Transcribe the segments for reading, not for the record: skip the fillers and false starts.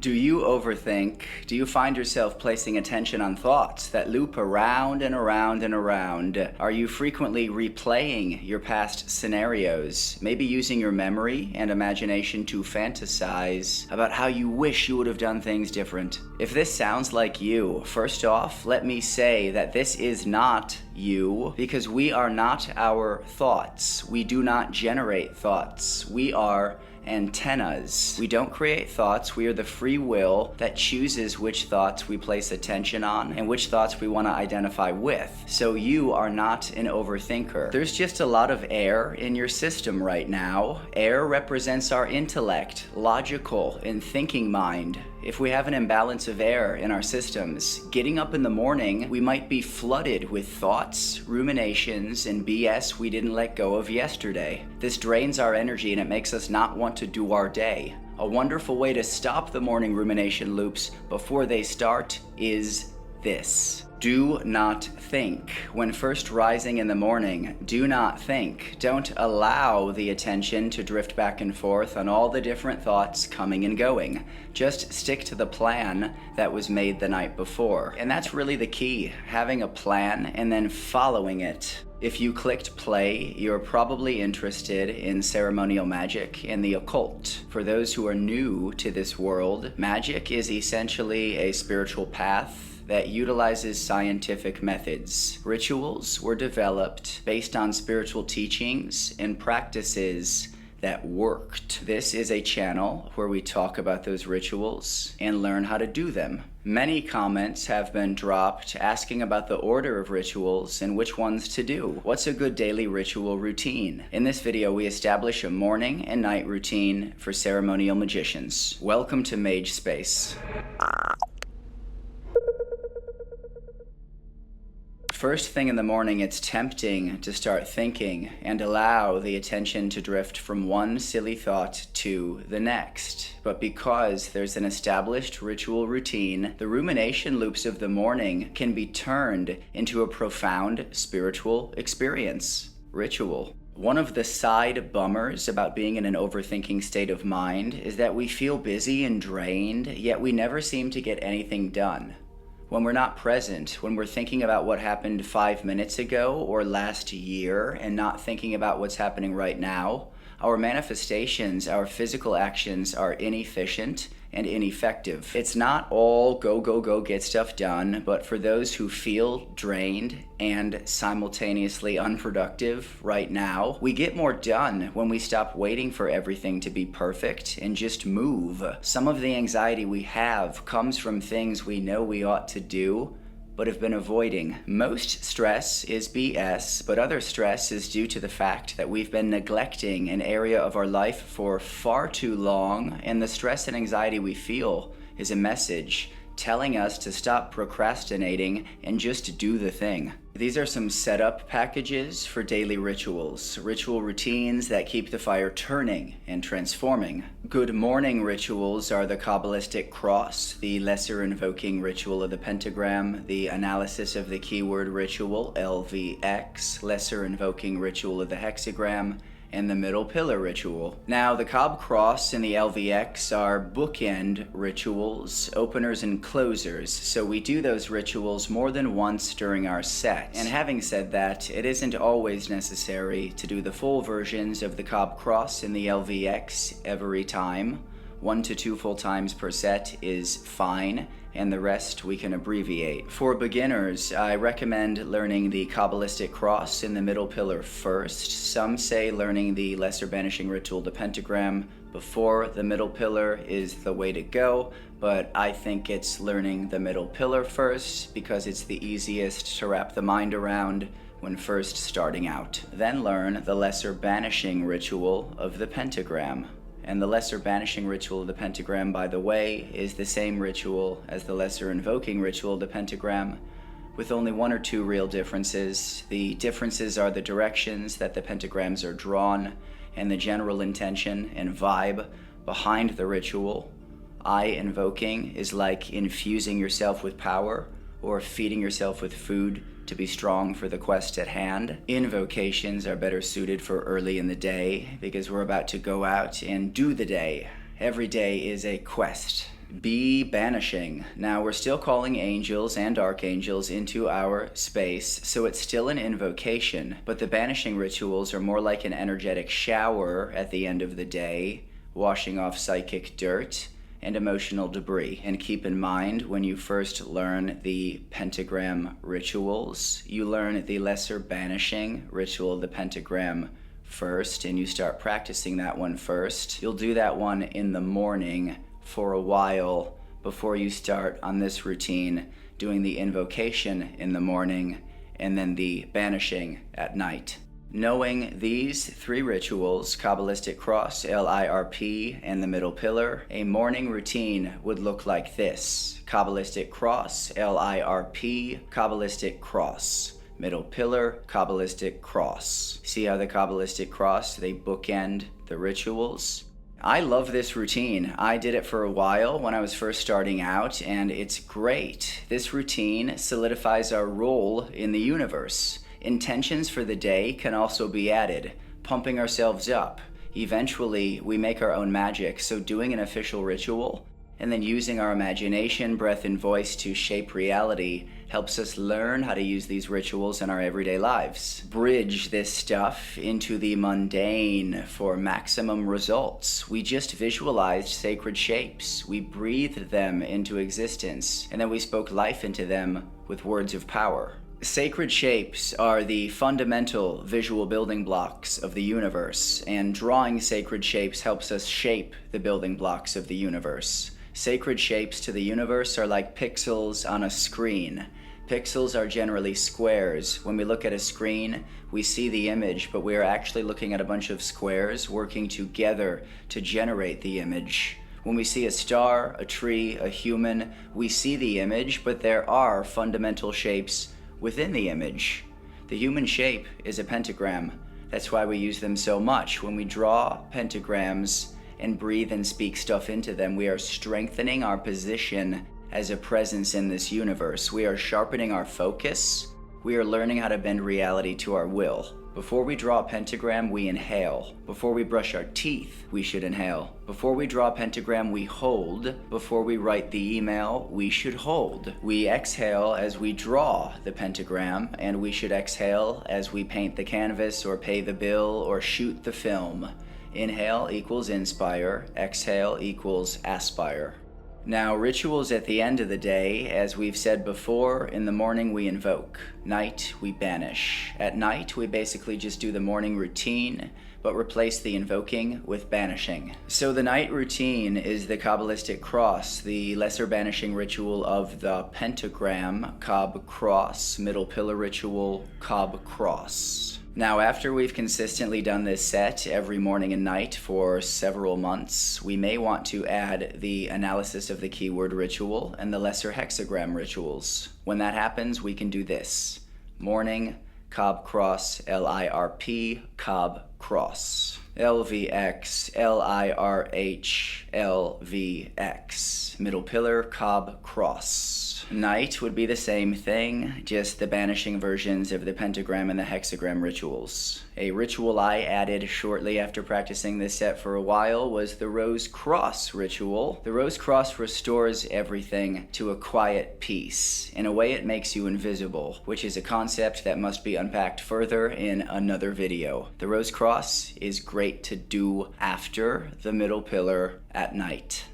Do you overthink? Do you find yourself placing attention on thoughts that loop around and around and around? Are you frequently replaying your past scenarios, maybe using your memory and imagination to fantasize about how you wish you would have done things different? If this sounds like you, first off, let me say that this is not you, because we are not our thoughts. We do not generate thoughts. We are antennas. We don't create thoughts. We are the free will that chooses which thoughts we place attention on and which thoughts we want to identify with. So you are not an overthinker. There's just a lot of air in your system right now. Air represents our intellect, logical and thinking mind. If we have an imbalance of air in our systems, getting up in the morning, we might be flooded with thoughts, ruminations, and BS we didn't let go of yesterday. This drains our energy and it makes us not want to do our day. A wonderful way to stop the morning rumination loops before they start is this. Do not think. When first rising in the morning, do not think. Don't allow the attention to drift back and forth on all the different thoughts coming and going. Just stick to the plan that was made the night before. And that's really the key, having a plan and then following it. If you clicked play, you're probably interested in ceremonial magic and the occult. For those who are new to this world, magic is essentially a spiritual path that utilizes scientific methods. Rituals were developed based on spiritual teachings and practices that worked. This is a channel where we talk about those rituals and learn how to do them. Many comments have been dropped asking about the order of rituals and which ones to do. What's a good daily ritual routine? In this video, we establish a morning and night routine for ceremonial magicians. Welcome to Mage Space. First thing in the morning, it's tempting to start thinking and allow the attention to drift from one silly thought to the next. But because there's an established ritual routine, the rumination loops of the morning can be turned into a profound spiritual experience. Ritual. One of the side bummers about being in an overthinking state of mind is that we feel busy and drained, yet we never seem to get anything done. When we're not present, when we're thinking about what happened 5 minutes ago or last year and not thinking about what's happening right now, our manifestations, our physical actions are inefficient and ineffective. It's not all go, go, go, get stuff done, but for those who feel drained and simultaneously unproductive right now, we get more done when we stop waiting for everything to be perfect and just move. Some of the anxiety we have comes from things we know we ought to do, but have been avoiding. Most stress is BS, but other stress is due to the fact that we've been neglecting an area of our life for far too long, and the stress and anxiety we feel is a message telling us to stop procrastinating and just do the thing. These are some setup packages for daily rituals, ritual routines that keep the fire turning and transforming. Good morning rituals are the Kabbalistic Cross, the lesser invoking ritual of the pentagram, the analysis of the keyword ritual, LVX, lesser invoking ritual of the hexagram, and the middle pillar ritual. Now, the Cobb Cross and the LVX are bookend rituals, openers and closers, so we do those rituals more than once during our set. And having said that, it isn't always necessary to do the full versions of the Cobb Cross and the LVX every time. 1 to 2 full times per set is fine, and the rest we can abbreviate. For beginners, I recommend learning the Kabbalistic Cross in the middle pillar first. Some say learning the lesser banishing ritual, the pentagram, before the middle pillar is the way to go, but I think it's learning the middle pillar first because it's the easiest to wrap the mind around when first starting out. Then learn the lesser banishing ritual of the pentagram. And the lesser banishing ritual of the pentagram, by the way, is the same ritual as the lesser invoking ritual of the pentagram, with only 1 or 2 real differences. The differences are the directions that the pentagrams are drawn and the general intention and vibe behind the ritual. I invoking is like infusing yourself with power or feeding yourself with food to be strong for the quest at hand. Invocations are better suited for early in the day because we're about to go out and do the day. Every day is a quest. Be banishing. Now, we're still calling angels and archangels into our space, so it's still an invocation, but the banishing rituals are more like an energetic shower at the end of the day, washing off psychic dirt and emotional debris. And keep in mind, when you first learn the pentagram rituals, you learn the lesser banishing ritual of the pentagram first, and you start practicing that one first. You'll do that one in the morning for a while before you start on this routine, doing the invocation in the morning and then the banishing at night. Knowing these three rituals, Kabbalistic Cross, LIRP, and the middle pillar, a morning routine would look like this: Kabbalistic Cross, LIRP, Kabbalistic Cross. Middle pillar, Kabbalistic Cross. See how the Kabbalistic Cross, they bookend the rituals? I love this routine. I did it for a while when I was first starting out, and it's great. This routine solidifies our role in the universe. Intentions for the day can also be added, pumping ourselves up. Eventually, we make our own magic, so doing an official ritual and then using our imagination, breath, and voice to shape reality helps us learn how to use these rituals in our everyday lives. Bridge this stuff into the mundane for maximum results. We just visualized sacred shapes. We breathed them into existence, and then we spoke life into them with words of power. Sacred shapes are the fundamental visual building blocks of the universe, and drawing sacred shapes helps us shape the building blocks of the universe. Sacred shapes to the universe are like pixels on a screen. Pixels are generally squares. When we look at a screen, we see the image, but we are actually looking at a bunch of squares working together to generate the image. When we see a star, a tree, a human, we see the image, but there are fundamental shapes within the image. The human shape is a pentagram. That's why we use them so much. When we draw pentagrams and breathe and speak stuff into them, we are strengthening our position as a presence in this universe. We are sharpening our focus. We are learning how to bend reality to our will. Before we draw a pentagram, we inhale. Before we brush our teeth, we should inhale. Before we draw a pentagram, we hold. Before we write the email, we should hold. We exhale as we draw the pentagram, and we should exhale as we paint the canvas or pay the bill or shoot the film. Inhale equals inspire, exhale equals aspire. Now, rituals at the end of the day, as we've said before, in the morning we invoke, night we banish. At night we basically just do the morning routine, but replace the invoking with banishing. So the night routine is the Kabbalistic Cross, the lesser banishing ritual of the pentagram, Kab Cross, middle pillar ritual, Kab Cross. Now, after we've consistently done this set every morning and night for several months, we may want to add the analysis of the keyword ritual and the lesser hexagram rituals. When that happens, we can do this: morning, Kab Cross, LIRP, Kab Cross. LVX, LIRH, LVX. Middle pillar, Kab Cross. Night would be the same thing, just the banishing versions of the pentagram and the hexagram rituals. A ritual I added shortly after practicing this set for a while was the Rose Cross ritual. The Rose Cross restores everything to a quiet peace. In a way, it makes you invisible, which is a concept that must be unpacked further in another video. The Rose Cross is great to do after the middle pillar at night.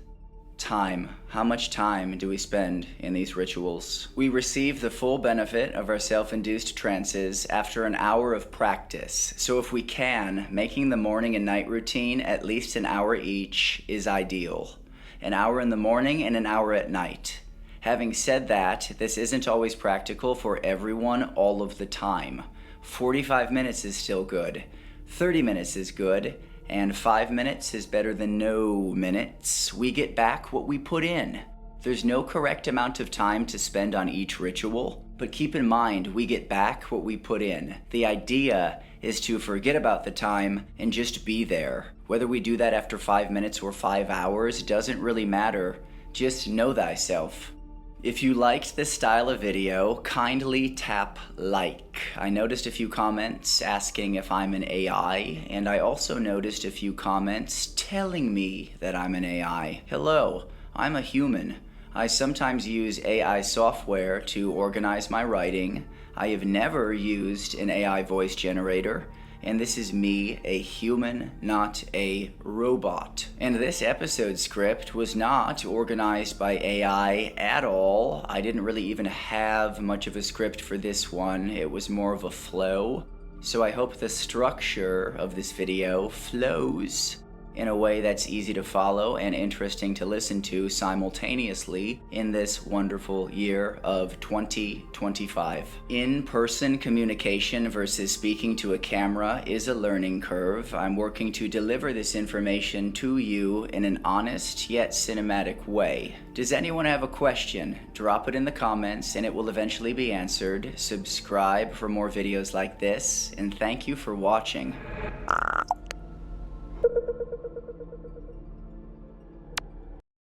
Time. How much time do we spend in these rituals? We receive the full benefit of our self-induced trances after an hour of practice. So if we can, making the morning and night routine at least an hour each is ideal. An hour in the morning and an hour at night. Having said that, this isn't always practical for everyone all of the time. 45 minutes is still good. 30 minutes is good. And 5 minutes is better than no minutes. We get back what we put in. There's no correct amount of time to spend on each ritual, but keep in mind we get back what we put in. The idea is to forget about the time and just be there. Whether we do that after 5 minutes or 5 hours doesn't really matter. Just know thyself. If you liked this style of video, kindly tap like. I noticed a few comments asking if I'm an AI, and I also noticed a few comments telling me that I'm an AI. Hello, I'm a human. I sometimes use AI software to organize my writing. I have never used an AI voice generator. And this is me, a human, not a robot. And this episode script was not organized by AI at all. I didn't really even have much of a script for this one. It was more of a flow. So I hope the structure of this video flows in a way that's easy to follow and interesting to listen to simultaneously in this wonderful year of 2025. In-person communication versus speaking to a camera is a learning curve. I'm working to deliver this information to you in an honest yet cinematic way. Does anyone have a question? Drop it in the comments and it will eventually be answered. Subscribe for more videos like this, and thank you for watching.